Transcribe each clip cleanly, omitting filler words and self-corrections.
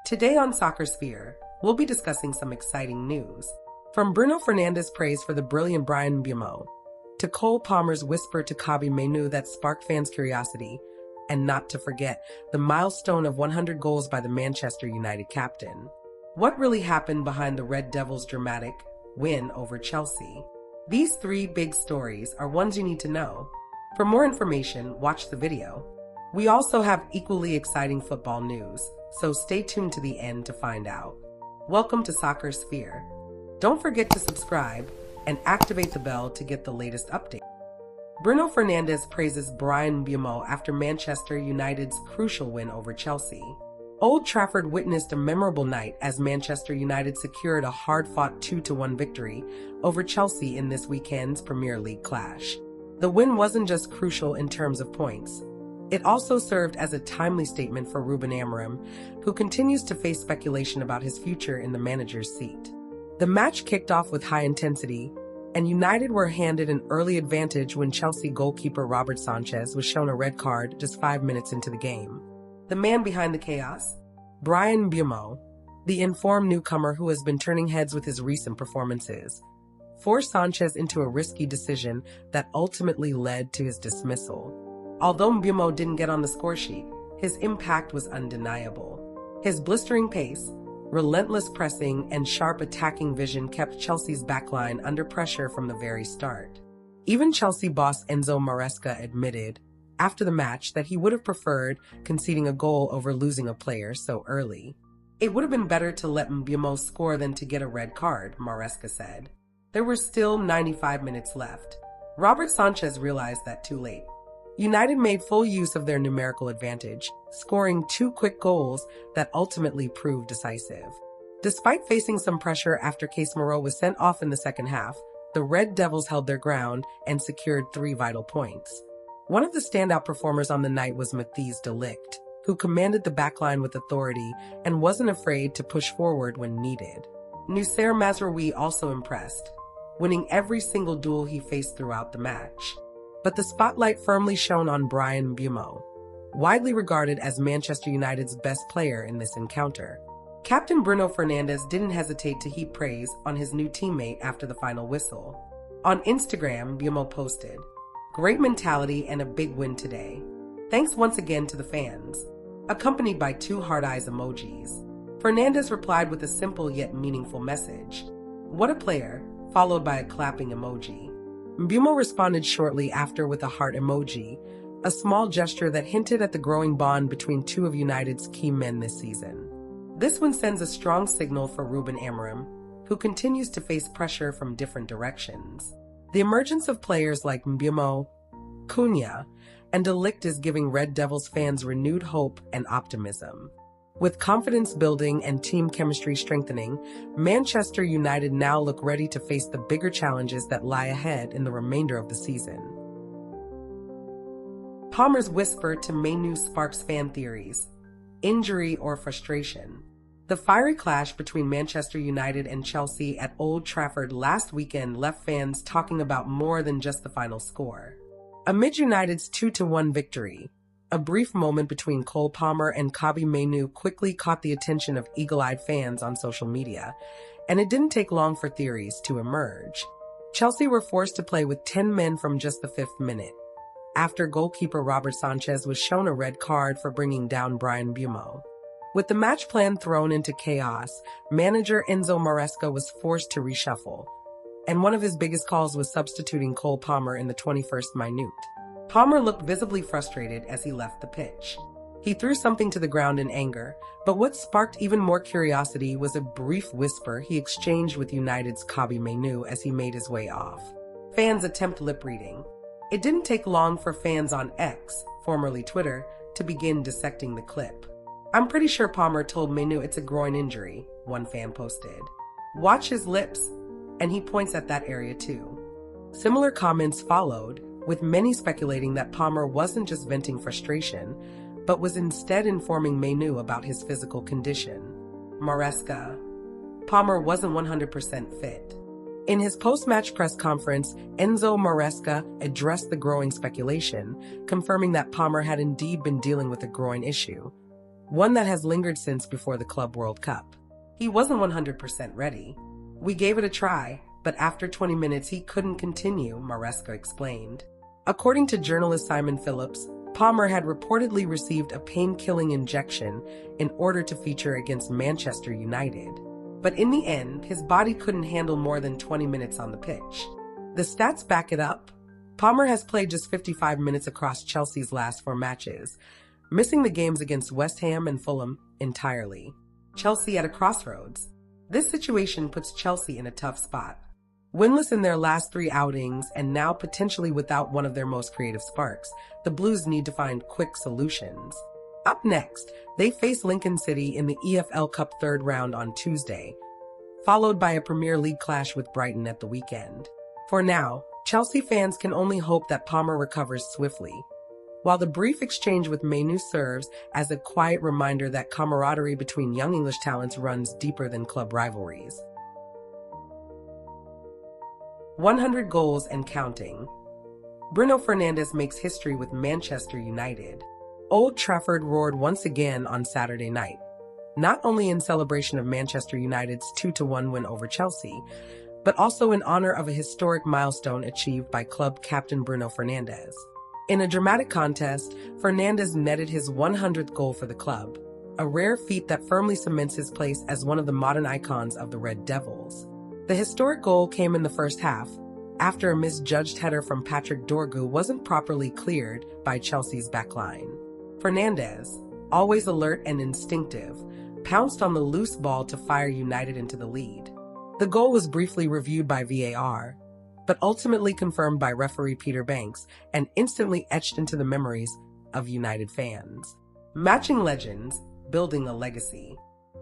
Today on Soccer Sphere, we'll be discussing some exciting news. From Bruno Fernandes' praise for the brilliant Bryan Mbeumo, to Cole Palmer's whisper to Mainoo that sparked fans' curiosity, and not to forget the milestone of 100 goals by the Manchester United captain. What really happened behind the Red Devils' dramatic win over Chelsea? These three big stories are ones you need to know. For more information, watch the video. We also have equally exciting football news, so stay tuned to the end to find out. Welcome to Soccer Sphere. Don't forget to subscribe and activate the bell to get the latest update. Bruno Fernandes praises Bryan Mbeumo after Manchester United's crucial win over Chelsea. Old Trafford witnessed a memorable night as Manchester United secured a hard-fought 2-1 victory over Chelsea in this weekend's Premier League clash. The win wasn't just crucial in terms of points. It also served as a timely statement for Ruben Amorim, who continues to face speculation about his future in the manager's seat. The match kicked off with high intensity, and United were handed an early advantage when Chelsea goalkeeper Robert Sanchez was shown a red card just 5 minutes into the game. The man behind the chaos, Bryan Mbeumo, the informed newcomer who has been turning heads with his recent performances, forced Sanchez into a risky decision that ultimately led to his dismissal. Although Mbeumo didn't get on the score sheet, his impact was undeniable. His blistering pace, relentless pressing, and sharp attacking vision kept Chelsea's backline under pressure from the very start. Even Chelsea boss Enzo Maresca admitted after the match that he would have preferred conceding a goal over losing a player so early. It would have been better to let Mbeumo score than to get a red card, Maresca said. There were still 95 minutes left. Robert Sanchez realized that too late. United made full use of their numerical advantage, scoring 2 quick goals that ultimately proved decisive. Despite facing some pressure after Casemiro was sent off in the second half, the Red Devils held their ground and secured 3 vital points. One of the standout performers on the night was Matthijs de Ligt, who commanded the backline with authority and wasn't afraid to push forward when needed. Noussair Mazraoui also impressed, winning every single duel he faced throughout the match. But the spotlight firmly shone on Bryan Mbeumo, widely regarded as Manchester United's best player in this encounter. Captain Bruno Fernandes didn't hesitate to heap praise on his new teammate after the final whistle. On Instagram, Mbeumo posted, "Great mentality and a big win today. Thanks once again to the fans," accompanied by 2 heart eyes emojis. Fernandes replied with a simple yet meaningful message, "What a player," followed by a clapping emoji. Mbeumo responded shortly after with a heart emoji, a small gesture that hinted at the growing bond between 2 of United's key men this season. This one sends a strong signal for Ruben Amorim, who continues to face pressure from different directions. The emergence of players like Mbeumo, Cunha, and de Ligt is giving Red Devils fans renewed hope and optimism. With confidence building and team chemistry strengthening, Manchester United now look ready to face the bigger challenges that lie ahead in the remainder of the season. Palmer's whisper to Mainoo sparks fan theories, injury or frustration. The fiery clash between Manchester United and Chelsea at Old Trafford last weekend left fans talking about more than just the final score. Amid United's 2-1 victory, a brief moment between Cole Palmer and Mainoo quickly caught the attention of eagle-eyed fans on social media, and it didn't take long for theories to emerge. Chelsea were forced to play with 10 men from just the 5th minute, after goalkeeper Robert Sanchez was shown a red card for bringing down Bryan Mbeumo. With the match plan thrown into chaos, manager Enzo Maresca was forced to reshuffle, and one of his biggest calls was substituting Cole Palmer in the 21st minute. Palmer looked visibly frustrated as he left the pitch. He threw something to the ground in anger, but what sparked even more curiosity was a brief whisper he exchanged with United's Mainoo as he made his way off. Fans attempt lip-reading. It didn't take long for fans on X, formerly Twitter, to begin dissecting the clip. "I'm pretty sure Palmer told Mainoo it's a groin injury," one fan posted. "Watch his lips," and he points at that area too. Similar comments followed, with many speculating that Palmer wasn't just venting frustration, but was instead informing Mainoo about his physical condition. Maresca. Palmer wasn't 100% fit. In his post-match press conference, Enzo Maresca addressed the growing speculation, confirming that Palmer had indeed been dealing with a groin issue. one that has lingered since before the Club World Cup. He wasn't 100% ready. We gave it a try, but after 20 minutes he couldn't continue, Maresca explained. According to journalist Simon Phillips, Palmer had reportedly received a pain-killing injection in order to feature against Manchester United. But in the end, his body couldn't handle more than 20 minutes on the pitch. The stats back it up. Palmer has played just 55 minutes across Chelsea's last 4 matches, missing the games against West Ham and Fulham entirely. Chelsea at a crossroads. This situation puts Chelsea in a tough spot. Winless in their last 3 outings and now potentially without one of their most creative sparks, the Blues need to find quick solutions. Up next, they face Lincoln City in the EFL Cup 3rd round on Tuesday, followed by a Premier League clash with Brighton at the weekend. For now, Chelsea fans can only hope that Palmer recovers swiftly, while the brief exchange with Mainoo serves as a quiet reminder that camaraderie between young English talents runs deeper than club rivalries. 100 goals and counting. Bruno Fernandes makes history with Manchester United. Old Trafford roared once again on Saturday night, not only in celebration of Manchester United's 2-1 win over Chelsea, but also in honor of a historic milestone achieved by club captain Bruno Fernandes. In a dramatic contest, Fernandes netted his 100th goal for the club, a rare feat that firmly cements his place as one of the modern icons of the Red Devils. The historic goal came in the first half, after a misjudged header from Patrick Dorgu wasn't properly cleared by Chelsea's backline. Fernandes, always alert and instinctive, pounced on the loose ball to fire United into the lead. The goal was briefly reviewed by VAR, but ultimately confirmed by referee Peter Banks and instantly etched into the memories of United fans. Matching legends, building a legacy.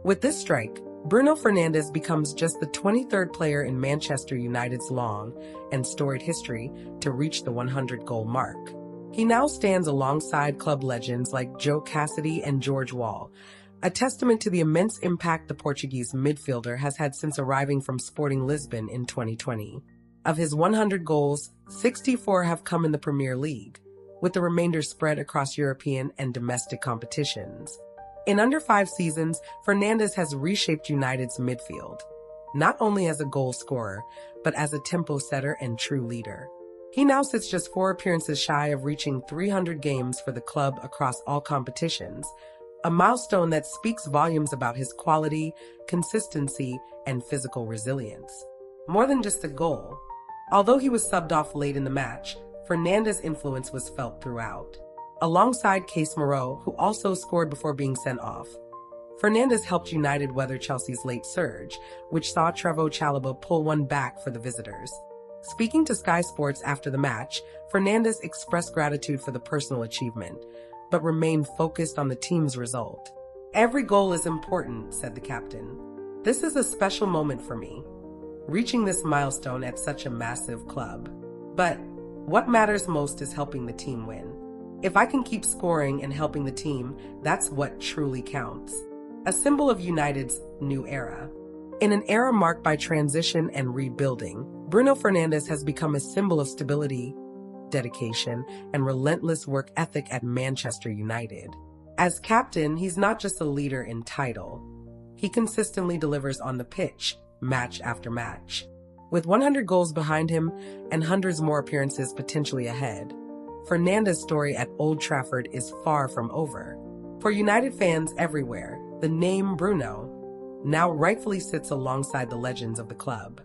With this strike, Bruno Fernandes becomes just the 23rd player in Manchester United's long and storied history to reach the 100-goal mark. He now stands alongside club legends like Joe Cassidy and George Wall, a testament to the immense impact the Portuguese midfielder has had since arriving from Sporting Lisbon in 2020. Of his 100 goals, 64 have come in the Premier League, with the remainder spread across European and domestic competitions. In under 5 seasons, Fernandes has reshaped United's midfield, not only as a goal scorer, but as a tempo setter and true leader. He now sits just 4 appearances shy of reaching 300 games for the club across all competitions, a milestone that speaks volumes about his quality, consistency, and physical resilience. More than just a goal, although he was subbed off late in the match, Fernandes' influence was felt throughout. Alongside Case Moreau, who also scored before being sent off, Fernandes helped United weather Chelsea's late surge, which saw Trevoh Chalobah pull one back for the visitors. Speaking to Sky Sports after the match, Fernandes expressed gratitude for the personal achievement, but remained focused on the team's result. "Every goal is important," said the captain. "This is a special moment for me, reaching this milestone at such a massive club. But what matters most is helping the team win. If I can keep scoring and helping the team, that's what truly counts." A symbol of United's new era. In an era marked by transition and rebuilding, Bruno Fernandes has become a symbol of stability, dedication, and relentless work ethic at Manchester United. As captain, he's not just a leader in title. He consistently delivers on the pitch, match after match. With 100 goals behind him and hundreds more appearances potentially ahead, Fernandes' story at Old Trafford is far from over. For United fans everywhere, the name Bruno now rightfully sits alongside the legends of the club.